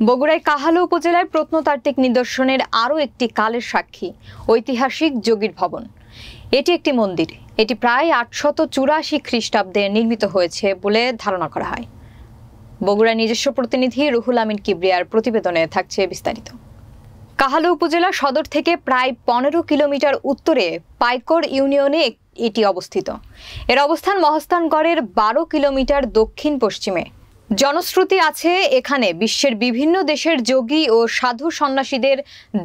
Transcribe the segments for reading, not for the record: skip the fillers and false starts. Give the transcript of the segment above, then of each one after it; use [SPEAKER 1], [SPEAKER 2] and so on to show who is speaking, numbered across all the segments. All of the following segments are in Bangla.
[SPEAKER 1] বগুড়ায় কাহালু উপজেলায় প্রত্নতাত্ত্বিক নিদর্শনের আরও একটি কালের সাক্ষী ঐতিহাসিক যোগীর ভবন। এটি একটি মন্দির। এটি প্রায় ৮৮৪ খ্রিস্টাব্দে নির্মিত হয়েছে বলে ধারণা করা হয়। বগুড়ার নিজস্ব প্রতিনিধি রুহুল আমিন কিবরিয়ার প্রতিবেদনে থাকছে বিস্তারিত। কাহালু উপজেলা সদর থেকে প্রায় ১৫ কিলোমিটার উত্তরে পাইকর ইউনিয়নে এটি অবস্থিত। এর অবস্থান মহাস্থানগড়ের ১২ কিলোমিটার দক্ষিণ পশ্চিমে। জনশ্রুতি আছে এখানে বিশ্বের বিভিন্ন দেশের যোগী ও সাধু সন্ন্যাসীদের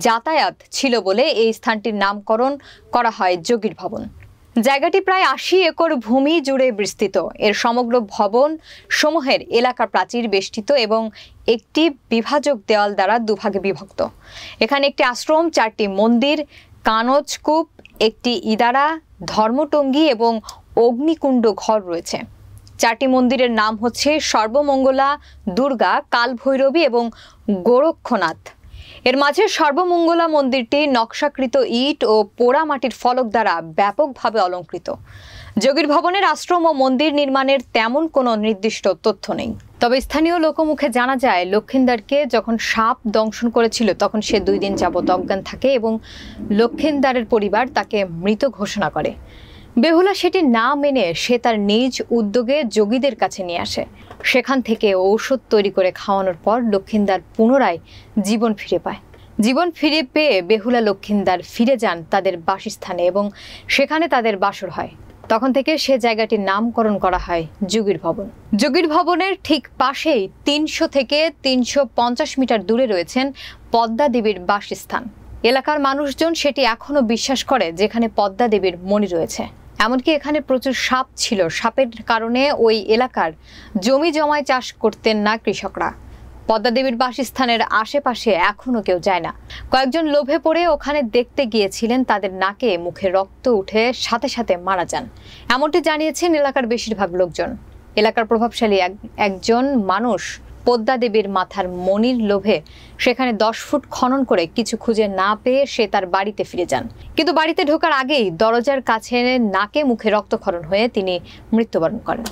[SPEAKER 1] যাতায়াত ছিল বলে এই স্থানটির নামকরণ করা হয় যোগীর ভবন। জায়গাটি প্রায় ৮০ একর ভূমি জুড়ে বিস্তৃত। এর সমগ্র ভবন সমূহের এলাকা প্রাচীর বেষ্টিত এবং একটি বিভাজক দেওয়াল দ্বারা দুভাগে বিভক্ত। এখানে একটি আশ্রম, ৪টি মন্দির, কানজকূপ, একটি ইদারা, ধর্মটঙ্গী এবং অগ্নিকুণ্ড ঘর রয়েছে। ৪টি মন্দিরের নাম হচ্ছে সর্বমঙ্গলা, দুর্গা, কালভৈরবী এবং গোরক্ষনাথ। এর মাঝে সর্বমঙ্গলা মন্দিরটি নকশাকৃত ইট ও পোড়া মাটির ফলক দ্বারা ব্যাপকভাবে অলঙ্কৃত। যোগীর ভবনের আশ্রম ও মন্দির নির্মাণের তেমন কোনো নির্দিষ্ট তথ্য নেই। তবে স্থানীয় লোকমুখে জানা যায়, লক্ষিন্দারকে যখন সাপ দংশন করেছিল তখন সে ২ দিন যাবৎ অজ্ঞান থাকে এবং লক্ষিন্দারের পরিবার তাকে মৃত ঘোষণা করে। বেহুলা সেটি না মেনে সে তার নিজ উদ্যোগে যোগীদের কাছে নিয়ে আসে। সেখান থেকে ঔষধ তৈরি করে খাওয়ানোর পর লক্ষিন্দার পুনরায় জীবন ফিরে পায়। জীবন ফিরে পেয়ে বেহুলা লক্ষিন্দার ফিরে যান তাদের বাসস্থানে এবং সেখানে তাদের বাসর হয়। তখন থেকে সে জায়গাটির নামকরণ করা হয় যোগীর ভবন। যোগীর ভবনের ঠিক পাশেই ৩০০ থেকে ৩৫০ মিটার দূরে রয়েছেন পদ্মা দেবীর বাসস্থান। এলাকার মানুষজন সেটি এখনো বিশ্বাস করে যেখানে পদ্মা দেবীর মণি রয়েছে। এমনকি এখানে প্রচুর সাপ ছিল। সাপের কারণে ওই এলাকার জমি জমায় চাষ করতেন না কৃষকরা। পদ্মা দেবীর বাসস্থানের আশেপাশে এখনো কেউ যায় না। কয়েকজন লোভে পড়ে ওখানে দেখতে গিয়েছিলেন, তাদের নাকে মুখে রক্ত উঠে সাথে সাথে মারা যান, এমনটি জানিয়েছেন এলাকার বেশিরভাগ লোকজন। এলাকার প্রভাবশালী একজন মানুষ পদ্মা দেবীর মাথার মণির লোভে সেখানে ১০ ফুট খনন করে কিছু খুঁজে না পেয়ে সে তার বাড়িতে ফিরে যান। কিন্তু বাড়িতে ঢোকার আগেই দরজার কাছে নাকে মুখে রক্তক্ষরণ হয়ে তিনি মৃত্যুবরণ করেন।